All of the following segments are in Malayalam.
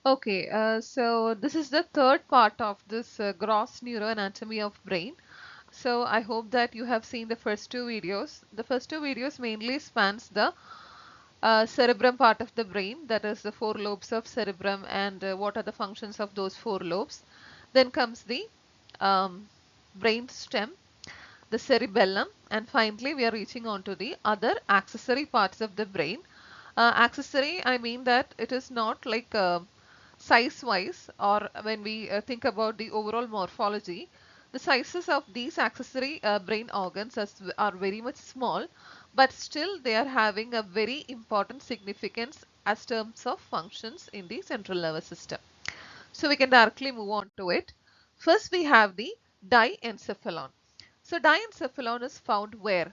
Okay, so this is the third part of this gross neuroanatomy of brain. So I hope that you have seen the first two videos. The first two videos mainly spans the cerebrum part of the brain, that is the four lobes of cerebrum and what are the functions of those four lobes. Then comes the brain stem, the cerebellum, and finally we are reaching on to the other accessory parts of the brain. Accessory, I mean that it is not like size wise, or when we think about the overall morphology, the sizes of these accessory brain organs are very much small, but still they are having a very important significance as terms of functions in the central nervous system. So we can directly move on to it. First we have the diencephalon. So diencephalon is found where?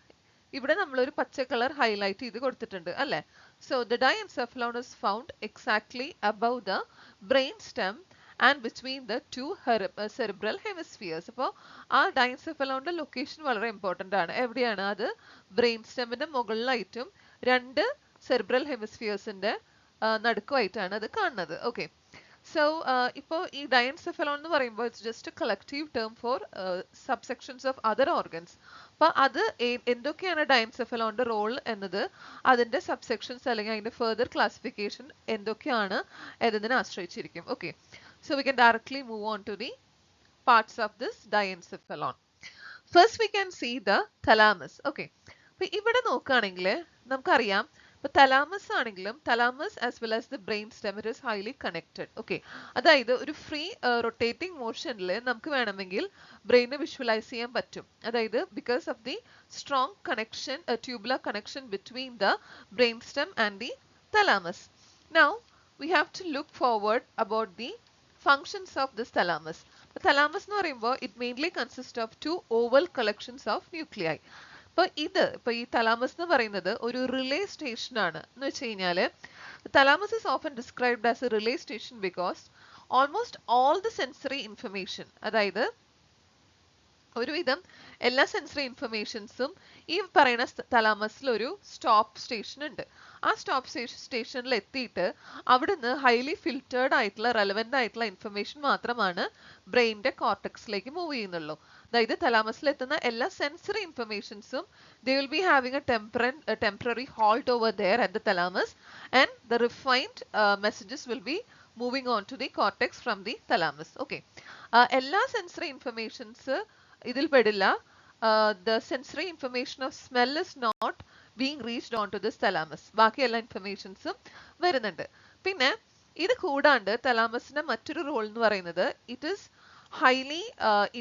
ഇവിടെ നമ്മളൊരു പച്ച കളർ ഹൈലൈറ്റ് ചെയ്ത് കൊടുത്തിട്ടുണ്ട് അല്ലേ? So the diencephalon is found exactly above the brain stem and between the two cerebral hemispheres. അപ്പോൾ ആ ഡയൻസെഫലോണിന്റെ ലൊക്കേഷൻ വളരെ ഇമ്പോർട്ടന്റ് ആണ്. എവിടെയാണ് അത്? ബ്രെയിൻ സ്റ്റെമിന്റെ മുകളിലായിട്ടും രണ്ട് സെറിബ്രൽ ഹെമിസ്ഫിയേഴ്സിന്റെ നടുക്കുമായിട്ടാണ് അത് കാണുന്നത്. ഓക്കെ. So, ഇപ്പോൾ ഈ diencephalon എന്ന് പറയുമ്പോൾ it's just a collective term for subsections of other organs. അപ്പോൾ അത് എന്തൊക്കെയാണ് ഡയൻസെഫലോണിന്റെ റോൾ എന്നത് അതിന്റെ സബ്സെക്ഷൻസ് അല്ലെങ്കിൽ അതിന്റെ ഫെർദർ ക്ലാസിഫിക്കേഷൻ എന്തൊക്കെയാണ് എന്നതിനെ ആശ്രയിച്ചിരിക്കും. Okay, so we can directly move on to the parts of this diencephalon. First we can see the thalamus. Okay, അപ്പൊ ഇവിടെ നോക്കുകയാണെങ്കിൽ നമുക്കറിയാം, ഇപ്പൊ തലാമസ് ആണെങ്കിലും thalamus as well as the brain stem it is highly connected. Okay, അതായത് ഒരു ഫ്രീ റൊട്ടേറ്റിംഗ് മോഷനിൽ നമുക്ക് വേണമെങ്കിൽ ബ്രെയിനെ വിഷ്വലൈസ് ചെയ്യാൻ പറ്റും. അതായത് because of the strong connection, tubular connection between the brain stem and the thalamus. Now we have to look forward about the functions of this thalamus. The thalamus എന്ന് പറയുമ്പോൾ it mainly consists of two oval collections of nuclei. ഇപ്പൊ ഈ തലാമസ് എന്ന് പറയുന്നത് ഒരു റിലേ സ്റ്റേഷൻ ആണ്. എന്ന് വെച്ച് കഴിഞ്ഞാല് thalamus is often described as a relay station because almost all the sensory information, അതായത് ഒരുവിധം എല്ലാ സെൻസറി ഇൻഫർമേഷൻസും ഈ പറയുന്ന തലാമസിൽ ഒരു സ്റ്റോപ്പ് സ്റ്റേഷൻ ഉണ്ട്. ആ സ്റ്റോപ്പ് സ്റ്റേഷനിൽ എത്തിയിട്ട് അവിടുന്ന് ഹൈലി ഫിൽറ്റേർഡ് ആയിട്ടുള്ള റെലവെന്റ് ആയിട്ടുള്ള ഇൻഫർമേഷൻ മാത്രമാണ് ബ്രെയിനിന്റെ കോർട്ടക്സിലേക്ക് മൂവ് ചെയ്യുന്നുള്ളൂ. അതായത് തലാമസിൽ എത്തുന്ന എല്ലാ sensory ഇൻഫർമേഷൻസും they will be having a temporary halt over there at the thalamus, and the refined messages will be moving on to the cortex from the thalamus. Okay, എല്ലാ സെൻസറി ഇൻഫർമേഷൻസ് ഇതിൽ പെടില്ല. The sensory information of smell is not being reached onto this thalamus. ബാക്കി എല്ലാ ഇൻഫർമേഷൻസും വരുന്നുണ്ട്. പിന്നെ ഇത് കൂടാണ്ട് തലാമസിന്റെ മറ്റൊരു റോൾ എന്ന് പറയുന്നത് it is highly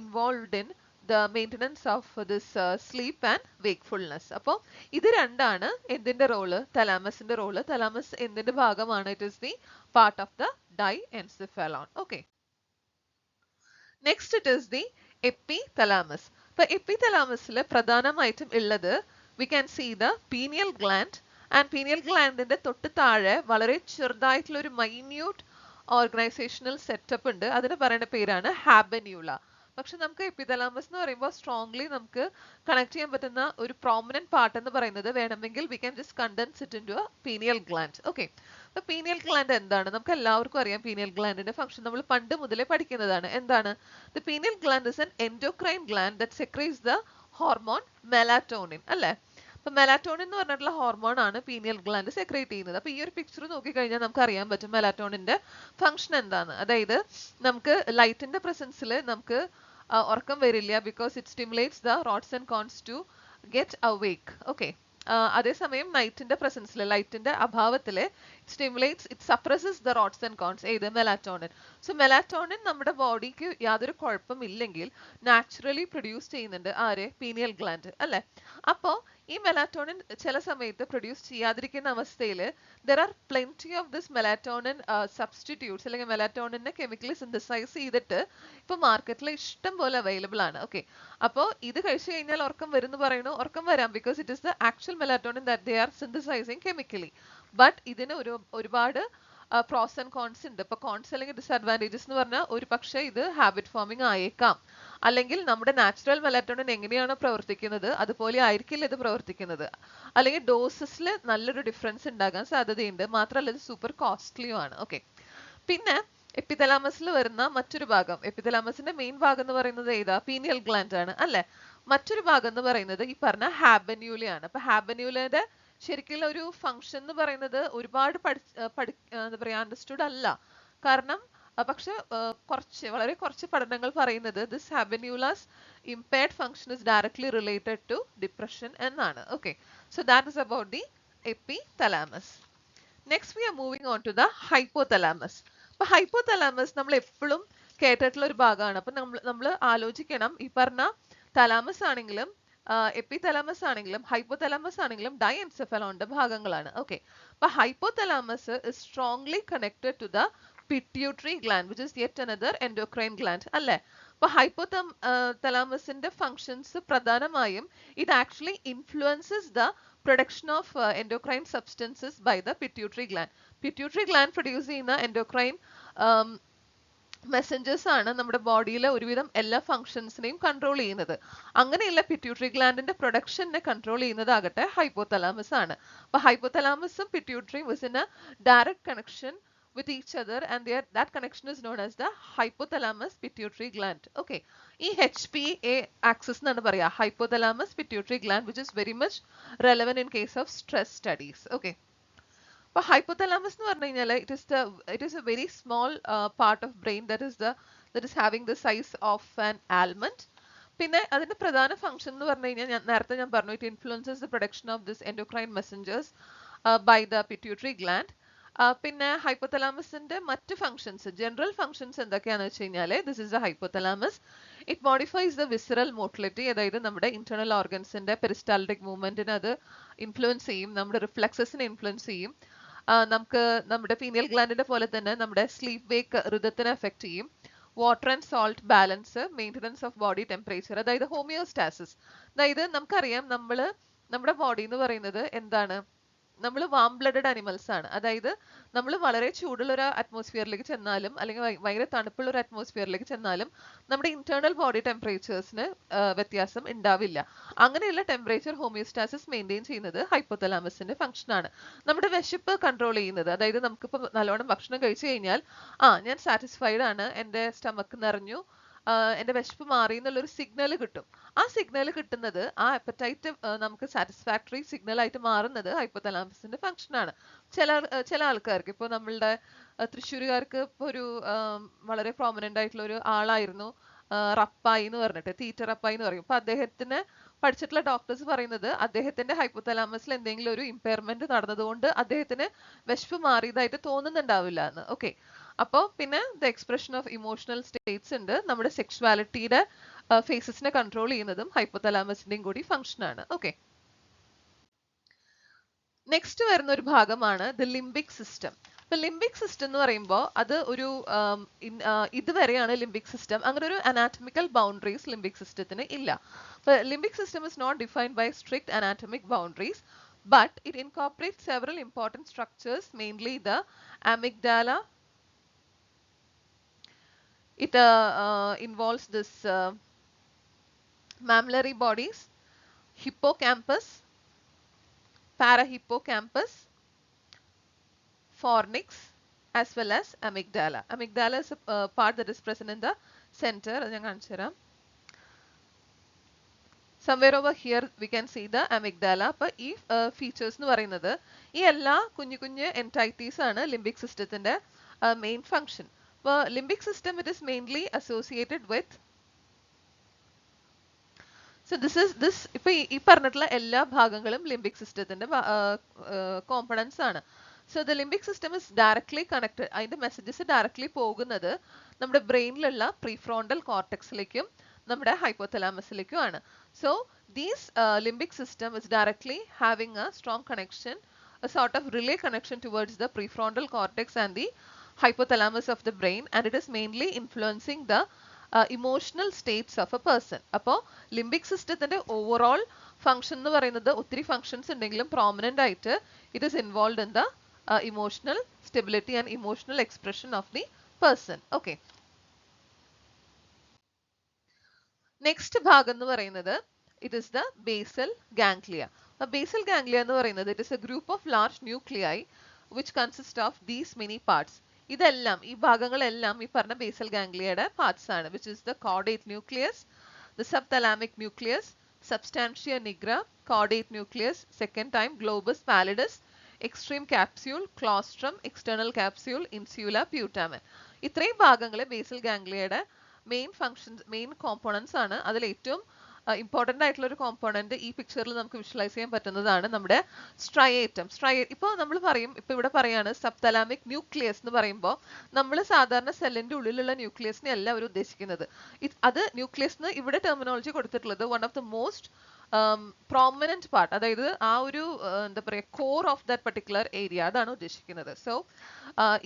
involved in the maintenance of this sleep and wakefulness. അപ്പോൾ ഇത് രണ്ടാണ് എന്തിന്റെ റോള്? തലാമസിന്റെ റോള്. തലാമസ് എന്തിന്റെ ഭാഗമാണ്? It is the part of the diencephalon. Okay, next it is the epithalamus. ഇപ്പൊ എപ്പിതലാമസിൽ പ്രധാനമായിട്ടും ഉള്ളത് we can see the pineal gland, and pineal ഗ്ലാൻഡിന്റെ തൊട്ട് താഴെ വളരെ ചെറുതായിട്ടുള്ള ഒരു മൈന്യൂട്ട് ഓർഗനൈസേഷണൽ സെറ്റപ്പ് ഉണ്ട്. അതിന് പറയുന്ന പേരാണ് ഹാബന്യൂള. പക്ഷെ നമുക്ക് എപ്പിതലാമസ് എന്ന് പറയുമ്പോൾ സ്ട്രോങ്ലി നമുക്ക് കണക്ട് ചെയ്യാൻ പറ്റുന്ന ഒരു പ്രോമിനന്റ് പാർട്ട് എന്ന് പറയുന്നത് വേണമെങ്കിൽ we can just condense it into a pineal gland. Okay, അപ്പൊ പീനിയൽ ഗ്ലാൻഡ് എന്താണ്? നമുക്ക് എല്ലാവർക്കും അറിയാം പീനിയൽ ഗ്ലാൻഡിന്റെ ഫംഗ്ഷൻ. നമ്മൾ പണ്ട് മുതലേ പഠിക്കുന്നതാണ്. എന്താണ്? The pineal gland is an endocrine gland that secretes the hormone melatonin. അല്ലേ? അപ്പൊ മെലാറ്റോണിൻ എന്ന് പറഞ്ഞിട്ടുള്ള ഹോർമോൺ ആണ് പീനിയൽ ഗ്ലാൻഡ് സെക്രീറ്റ് ചെയ്യുന്നത്. അപ്പൊ ഈ ഒരു പിക്ചർ നോക്കിക്കഴിഞ്ഞാൽ നമുക്ക് അറിയാൻ പറ്റും മെലാറ്റോണിന്റെ ഫംഗ്ഷൻ എന്താണ്. അതായത് നമുക്ക് ലൈറ്റിന്റെ പ്രസൻസിൽ നമുക്ക് ഉറക്കം വരില്ല, because it stimulates the rods and cones to get awake. Okay, അതേസമയം നൈറ്റിന്റെ പ്രസൻസിൽ, ലൈറ്റിന്റെ അഭാവത്തില് stimulates, it suppresses the rods and cones, ഏത്? മെലാറ്റോണിൻ. സോ മെലാറ്റോണിൻ നമ്മുടെ ബോഡിക്ക് യാതൊരു കുഴപ്പമില്ലെങ്കിൽ നാച്ചുറലി പ്രൊഡ്യൂസ് ചെയ്യുന്നുണ്ട് ആര്? Pineal gland. അല്ലെ? അപ്പോ ഈ മെലാറ്റോണിൻ ചില സമയത്ത് പ്രൊഡ്യൂസ് ചെയ്യാതിരിക്കുന്ന അവസ്ഥയിൽ there are plenty of this melatonin substitutes, അല്ലെങ്കിൽ മെലാറ്റോണിനെ കെമിക്കലി സിന്തസൈസ് ചെയ്തിട്ട് ഇപ്പൊ മാർക്കറ്റിൽ ഇഷ്ടം പോലെ അവൈലബിൾ ആണ്. ഓക്കെ, അപ്പോൾ ഇത് കഴിച്ചു കഴിഞ്ഞാൽ ഉറക്കം വരുന്നു പറയുന്നു, ഉറക്കം വരാം, because it is the actual melatonin that they are synthesising chemically. But ഇതിന് ഒരുപാട് പ്രോസ് ആൻഡ് കോൺസ് ഉണ്ട്. ഇപ്പൊ കോൺസ് അല്ലെങ്കിൽ ഡിസഡ്വാൻറ്റേജസ് എന്ന് പറഞ്ഞാൽ ഒരു പക്ഷേ ഇത് ഹാബിറ്റ് ഫോമിങ് ആയേക്കാം, അല്ലെങ്കിൽ നമ്മുടെ നാച്ചുറൽ മെലാറ്റോണിൻ എങ്ങനെയാണോ പ്രവർത്തിക്കുന്നത് അതുപോലെ ആയിരിക്കില്ല ഇത് പ്രവർത്തിക്കുന്നത്, അല്ലെങ്കിൽ ഡോസസിൽ നല്ലൊരു ഡിഫറൻസ് ഉണ്ടാകാൻ സാധ്യതയുണ്ട്. മാത്രമല്ല ഇത് സൂപ്പർ കോസ്റ്റ്ലിയും ആണ്. ഓക്കെ, പിന്നെ എപ്പിതലാമസിൽ വരുന്ന മറ്റൊരു ഭാഗം, എപ്പിതലാമസിന്റെ മെയിൻ ഭാഗം എന്ന് പറയുന്നത് ഏതാ? പീനിയൽ ഗ്ലാൻഡ് ആണ് അല്ലെ. മറ്റൊരു ഭാഗം എന്ന് പറയുന്നത് ഈ പറഞ്ഞ ഹാബന്യൂലയാണ്. അപ്പൊ ഹാബന്യൂലയുടെ ശരിക്കുള്ള ഒരു ഫംഗ്ഷൻ എന്ന് പറയുന്നത് ഒരുപാട് എന്താ പറയാ അണ്ടർസ്റ്റുഡ് അല്ല. കാരണം പക്ഷെ വളരെ കുറച്ച് പഠനങ്ങൾ പറയുന്നത് this habenula's impaired function is directly related to depression എന്നാണ്. Okay, so that is about the epithalamus. Next we are moving on to the hypothalamus. അപ്പൊ ഹൈപ്പോതലാമസ് നമ്മൾ എപ്പോഴും കേട്ടിട്ടുള്ള ഒരു ഭാഗമാണ്. അപ്പൊ നമ്മൾ ആലോചിക്കണം, ഈ പറഞ്ഞ തലാമസ് ആണെങ്കിലും എപ്പിതലാമസ് ആണെങ്കിലും ഹൈപ്പോതലാമസ് ആണെങ്കിലും ഡൈഎൻസെഫലോണിന്റെ ഭാഗങ്ങളാണ്. ഓക്കെ, അപ്പൊ hypothalamus is strongly connected to the pituitary gland which is yet another endocrine gland അല്ലെ. അപ്പൊ ഹൈപ്പോതലാമസിന്റെ ഫങ്ഷൻസ് പ്രധാനമായും ഇത് actually influences the production of endocrine substances by the pituitary gland. Pituitary gland produce ചെയ്യുന്ന endocrine മെസ്സഞ്ചേഴ്സ് ആണ് നമ്മുടെ ബോഡിയിലെ ഒരുവിധം എല്ലാ ഫംഗ്ഷൻസിനെയും കൺട്രോൾ ചെയ്യുന്നത്. അങ്ങനെയുള്ള പിറ്റ്യൂട്ടറി ഗ്ലാൻഡിന്റെ പ്രൊഡക്ഷനെ കൺട്രോൾ ചെയ്യുന്നതാകട്ടെ ഹൈപ്പോതലാമസ് ആണ്. അപ്പൊ ഹൈപ്പോതലാമസും പിറ്റ്യൂട്ടറിയും is in a direct connection with each other, and that connection is known as the hypothalamus pituitary gland. Okay, ഈ HPA axis എന്നാണ് പറയാ, hypothalamus pituitary gland, which is very much relevant in case of stress studies. Okay, അപ്പൊ hypothalamus എന്ന് പറഞ്ഞു കഴിഞ്ഞാൽ it is a very small part of brain that is having the size of an almond. പിന്നെ അതിന്റെ പ്രധാന ഫംഗ്ഷൻ എന്ന് പറഞ്ഞു കഴിഞ്ഞാൽ നേരത്തെ ഞാൻ പറഞ്ഞു, it influences the production of this endocrine messengers by the pituitary gland. പിന്നെ ഹൈപ്പോതലാമസിന്റെ മറ്റ് ഫങ്ഷൻസ്, ജനറൽ ഫങ്ഷൻസ് എന്തൊക്കെയാണെന്ന് വെച്ച് കഴിഞ്ഞാല് this is the hypothalamus. It modifies the visceral motility, അതായത് നമ്മുടെ ഇന്റേണൽ ഓർഗൻസിന്റെ പെരിസ്റ്റാൾട്ടിക് മൂവ്മെന്റിനെ അത് ഇൻഫ്ലുവൻസ് ചെയ്യും, നമ്മുടെ റിഫ്ലക്സസിനെ ഇൻഫ്ലുവൻസ് ചെയ്യും. നമുക്ക് നമ്മുടെ പീനിയൽ ഗ്ലാൻഡിന്റെ പോലെ തന്നെ നമ്മുടെ സ്ലീപ്പ് വേക്ക് ഋതത്തിനെ എഫക്ട് ചെയ്യും. Water and salt balance, maintenance of body temperature, അതായത് ഹോമിയോസ്റ്റാസിസ്. അതായത് നമുക്കറിയാം നമ്മുടെ ബോഡി എന്ന് പറയുന്നത് എന്താണ്, നമ്മൾ വാം ബ്ലഡഡ് അനിമൽസ് ആണ്. അതായത് നമ്മൾ വളരെ ചൂടുള്ള ഒരു അറ്റ്മോസ്ഫിയറിലേക്ക് ചെന്നാലും അല്ലെങ്കിൽ ഭയങ്കര തണുപ്പുള്ള ഒരു അറ്റ്മോസ്ഫിയറിലേക്ക് ചെന്നാലും നമ്മുടെ ഇന്റേണൽ ബോഡി ടെമ്പറേച്ചേഴ്സിന് വ്യത്യാസം ഉണ്ടാവില്ല. അങ്ങനെയുള്ള ടെമ്പറേച്ചർ ഹോമിയോസ്റ്റാസിസ് മെയിൻറ്റെയിൻ ചെയ്യുന്നത് ഹൈപ്പോതലാമസിന്റെ ഫംഗ്ഷൻ ആണ്. നമ്മുടെ വിശപ്പ് കൺട്രോൾ ചെയ്യുന്നത്, അതായത് നമുക്കിപ്പോൾ നല്ലോണം ഭക്ഷണം കഴിച്ചു കഴിഞ്ഞാൽ ഞാൻ സാറ്റിസ്ഫൈഡ് ആണ്, എൻ്റെ സ്റ്റമക്ക് നിറഞ്ഞു, എന്റെ വിശപ്പ് മാറി എന്നുള്ളൊരു സിഗ്നൽ കിട്ടും. ആ സിഗ്നൽ കിട്ടുന്നത്, ആ അപ്പറ്റൈറ്റ് നമുക്ക് സാറ്റിസ്ഫാക്ടറി സിഗ്നൽ ആയിട്ട് മാറുന്നത് ഹൈപ്പോതലാമസിന്റെ ഫംഗ്ഷൻ ആണ്. ചില ആൾക്കാർക്ക്, ഇപ്പോൾ നമ്മളുടെ തൃശ്ശൂരുകാർക്ക് ഇപ്പോൾ ഒരു വളരെ പ്രോമിനന്റ് ആയിട്ടുള്ള ഒരു ആളായിരുന്നു റപ്പായി എന്ന് പറഞ്ഞിട്ട്, തീറ്റ റപ്പായി എന്ന് പറയും. അപ്പൊ അദ്ദേഹത്തിന് പഠിച്ചിട്ടുള്ള ഡോക്ടേഴ്സ് പറയുന്നത് അദ്ദേഹത്തിന്റെ ഹൈപ്പോതലാമസിൽ എന്തെങ്കിലും ഒരു ഇമ്പയർമെന്റ് നടന്നതുകൊണ്ട് അദ്ദേഹത്തിന് വിശപ്പ് മാറിയതായിട്ട് തോന്നുന്നുണ്ടാവില്ല എന്ന്. ഓക്കെ, അപ്പോ പിന്നെ the expression of emotional States ഉണ്ട്, നമ്മുടെ സെക്ഷുവാലിറ്റിയുടെ ഫേസസിനെ കൺട്രോൾ ചെയ്യുന്നതും ഹൈപ്പോതലാമസിന്റെയും കൂടി ഫംഗ്ഷൻ ആണ്. ഓക്കെ, നെക്സ്റ്റ് വരുന്ന ഒരു ഭാഗമാണ് ദ ലിംബിക് സിസ്റ്റം. ഇപ്പൊ ലിംബിക് സിസ്റ്റം എന്ന് പറയുമ്പോൾ അത് ഒരു ഇതുവരെയാണ് ലിംബിക് സിസ്റ്റം, അങ്ങനെ ഒരു അനാറ്റമിക്കൽ ബൗണ്ടറീസ് ലിംബിക് സിസ്റ്റത്തിന് ഇല്ല. Limbic system is not defined by strict anatomic boundaries, but it incorporates several important structures, mainly the amygdala. It involves this mammillary bodies, hippocampus, parahippocampus, fornix, as well as amygdala. Amygdala is a part that is present in the center. Somewhere over here we can see the amygdala. Appo ee features nu parayunnathu ee ella kunju entities aanu limbic systemത്തിന്റെ main function. Appo limbic system, it is mainly associated with, so this ipo ee parnittulla ella bhagangalum limbic systemത്തിന്റെ components aanu. So the limbic system is directly connected, അതിന്റെ messages directly പോകുന്നത് നമ്മുടെ ബ്രെയിനിലുള്ള prefrontal cortex ലേക്കും നമ്മുടെ ഹൈപ്പോതലാമസിലേക്കും ആണ്. So these limbic system is directly having a strong connection, a sort of relay connection towards the prefrontal cortex and the hypothalamus of the brain, and it is mainly influencing the emotional states of a person. അപ്പോൾ ലിംബിക് സിസ്റ്റത്തിന്റെ ഓവറോൾ ഫംഗ്ഷൻ എന്ന് പറയുന്നത് ഒത്തിരി ഫംഗ്ഷൻസ് ഉണ്ടെങ്കിലും പ്രോമിനന്റ് ആയിട്ട് it is involved in the emotional stability and emotional expression of the person. Okay, next ഭാഗം എന്ന് പറയുന്നത് it is the basal ganglia. Basal ganglia എന്ന് പറയുന്നത് it is a group of large nuclei which consist of these many parts. ഇതെല്ലാം ഈ ഭാഗങ്ങളെല്ലാം ഈ പറഞ്ഞ ബേസൽ ഗാംഗ്ലിയയുടെ പാർട്സ് ആണ്, which is the caudate nucleus, the subthalamic nucleus, substantia nigra, caudate nucleus, second time globus pallidus, extreme capsule, claustrum, external capsule, insula, putamen. ഇത്രയും ഭാഗങ്ങളെ ബേസൽ ഗാംഗ്ലിയയുടെ മെയിൻ ഫങ്ഷൻസ്, മെയിൻ കോമ്പോണൻസ് ആണ്. അതിൽ ഏറ്റവും ഇമ്പോർട്ടൻ്റ് ആയിട്ടുള്ള ഒരു കോമ്പോണന്റ് ഈ പിക്ചറിൽ നമുക്ക് വിഷ്വലൈസ് ചെയ്യാൻ പറ്റുന്നതാണ് നമ്മുടെ സ്ട്രയേറ്റം. ഇപ്പോൾ നമ്മൾ പറയും, ഇപ്പോൾ ഇവിടെ പറയാണ് സബ്തലാമിക് ന്യൂക്ലിയസ് എന്ന് പറയുമ്പോൾ നമ്മൾ സാധാരണ സെല്ലിന്റെ ഉള്ളിലുള്ള ന്യൂക്ലിയസിനെ അല്ല അവർ ഉദ്ദേശിക്കുന്നത്. അത് ന്യൂക്ലിയസ് ഇവിടെ ടെർമിനോളജി കൊടുത്തിട്ടുള്ളത് one of the most prominent part, അതായത് ആ ഒരു എന്താ പറയുക core of that particular area, അതാണ് ഉദ്ദേശിക്കുന്നത്. സോ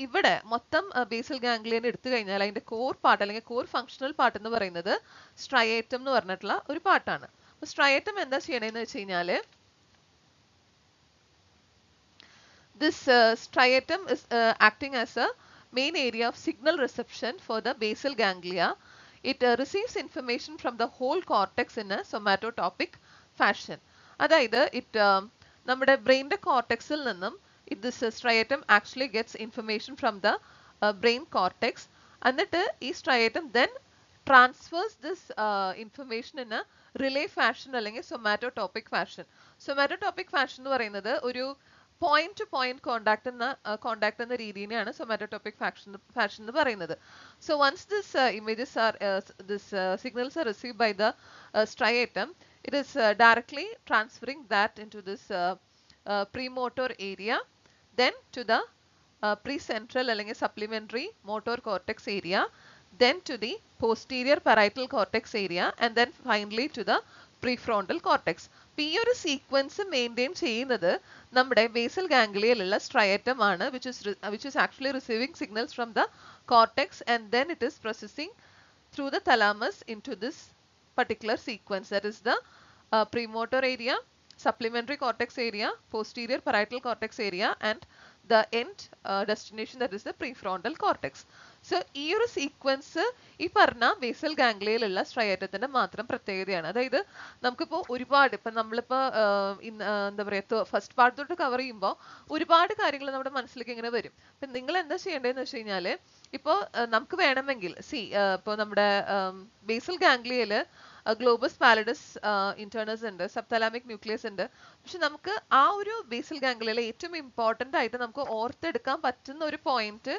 ഇവിടെ മൊത്തം ബേസൽ ഗാംഗ്ലിയൻ എടുത്തു കഴിഞ്ഞാൽ അതിന്റെ കോർ പാർട്ട് അല്ലെങ്കിൽ കോർ ഫങ്ഷണൽ പാർട്ട് എന്ന് പറയുന്നത് സ്ട്രയേറ്റം എന്ന് പറഞ്ഞിട്ടുള്ള ഒരു പാർട്ടാണ്. അപ്പൊ സ്ട്രയേറ്റം എന്താ ചെയ്യണേന്ന് വെച്ച് കഴിഞ്ഞാല് this striatum is acting as a main area of signal reception for the basal ganglia. It receives information from the whole cortex in a somatotopic fashion. അതായത് നമ്മുടെ ബ്രെയിനിന്റെ കോർട്ടെക്സിൽ നിന്നും this striatum actually gets information from the brain cortex. എന്നിട്ട് ഈ striatum then transfers this information in a relay fashion അല്ലെങ്കിൽ somatotopic fashion. Somatotopic fashion എന്ന് പറയുന്നത് ഒരു point to point contact എന്ന രീതിയാണ് somatotopic fashion എന്ന് പറയുന്നത്. So once this images are this signals are received by the striatum, it is directly transferring that into this premotor area, then to the precentral അല്ലെങ്കിൽ supplementary motor cortex area, then to the posterior parietal cortex area, and then finally to the prefrontal cortex. ഈ ഒരു സീക്വൻസ് മെയിൻറ്റെയിൻ ചെയ്യുന്നത് നമ്മുടെ ബേസൽ ഗാംഗ്ലിയയിലുള്ള സ്ട്രയേറ്റം ആണ്, which is actually receiving signals from the cortex and then it is processing through the thalamus into this particular sequence, that is the premotor area, supplementary cortex area, posterior parietal cortex area, and the end destination, that is the prefrontal cortex. So ഈ ഒരു സീക്വൻസ് ഈ പറഞ്ഞ ബേസൽ ഗാംഗ്ലിയയിലുള്ള സ്ട്രയേറ്റത്തിന്റെ മാത്രം പ്രത്യേകതയാണ്. അതായത് നമുക്കിപ്പോൾ ഒരുപാട് നമ്മളിപ്പോൾ എന്താ പറയുക ഫസ്റ്റ് പാർട്ട് തൊട്ട് കവർ ചെയ്യുമ്പോൾ ഒരുപാട് കാര്യങ്ങൾ നമ്മുടെ മനസ്സിലേക്ക് ഇങ്ങനെ വരും. അപ്പം നിങ്ങൾ എന്താ ചെയ്യേണ്ടതെന്ന് വെച്ച് കഴിഞ്ഞാൽ ഇപ്പോൾ നമുക്ക് വേണമെങ്കിൽ ഇപ്പോൾ നമ്മുടെ ബേസൽ ഗാംഗ്ലിയയില് ഗ്ലോബസ് പാലിഡസ് ഇന്റേണസ് ഉണ്ട്, സബ്തലാമിക് ന്യൂക്ലിയസ് ഉണ്ട്. പക്ഷെ നമുക്ക് ആ ഒരു ബേസൽ ഗാംഗ്ലിയയിലെ ഏറ്റവും ഇമ്പോർട്ടന്റ് ആയിട്ട് നമുക്ക് ഓർത്തെടുക്കാൻ പറ്റുന്ന ഒരു പോയിന്റ്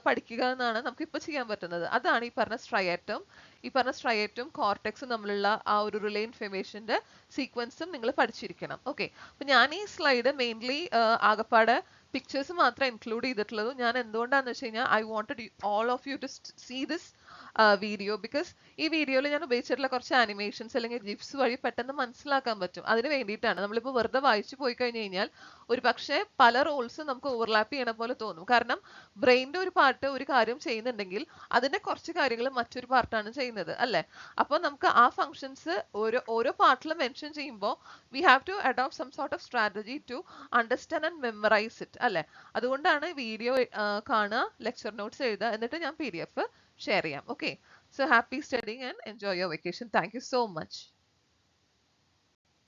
പഠിക്കുക എന്നാണ് നമുക്ക് ഇപ്പോൾ ചെയ്യാൻ പറ്റുന്നത്. അതാണ് ഈ പറഞ്ഞ സ്ട്രയേറ്റവും കോർട്ടെക്സും തമ്മിലുള്ള ആ ഒരു റിലേ ഇൻഫർമേഷന്റെ സീക്വൻസും നിങ്ങൾ പഠിച്ചിരിക്കണം. ഓക്കെ, അപ്പൊ ഞാൻ ഈ സ്ലൈഡ് മെയിൻലി ആകപ്പാടെ പിക്ചേഴ്സ് മാത്രം ഇൻക്ലൂഡ് ചെയ്തിട്ടുള്ളൂ. ഞാൻ എന്തുകൊണ്ടാന്ന് വെച്ച് കഴിഞ്ഞാൽ I wanted all of you to see this video, because ഈ വീഡിയോയിൽ ഞാൻ ഉപയോഗിച്ചിട്ടുള്ള കുറച്ച് ആനിമേഷൻസ് അല്ലെങ്കിൽ ജിപ്സ് വഴി പെട്ടെന്ന് മനസ്സിലാക്കാൻ പറ്റും. അതിന് വേണ്ടിയിട്ടാണ്. നമ്മളിപ്പോൾ വെറുതെ വായിച്ചു പോയി കഴിഞ്ഞു കഴിഞ്ഞാൽ ഒരു പക്ഷേ പല റോൾസും നമുക്ക് ഓവർലാപ്പ് ചെയ്യണ പോലെ തോന്നും. കാരണം ബ്രെയിനിന്റെ ഒരു പാർട്ട് ഒരു കാര്യം ചെയ്യുന്നുണ്ടെങ്കിൽ അതിന്റെ കുറച്ച് കാര്യങ്ങൾ മറ്റൊരു പാർട്ടാണ് ചെയ്യുന്നത്, അല്ലെ? അപ്പോൾ നമുക്ക് ആ ഫങ്ഷൻസ് ഓരോ പാർട്ടിലും മെൻഷൻ ചെയ്യുമ്പോൾ we have to adopt some sort of strategy to understand and memorise it, അല്ലെ? അതുകൊണ്ടാണ് വീഡിയോ കാണുക, ലെക്ചർ നോട്ട്സ് എഴുതുക, എന്നിട്ട് ഞാൻ PDF ഷെയർ ചെയ്യാം. Okay, so happy studying and enjoy your vacation. Thank you so much.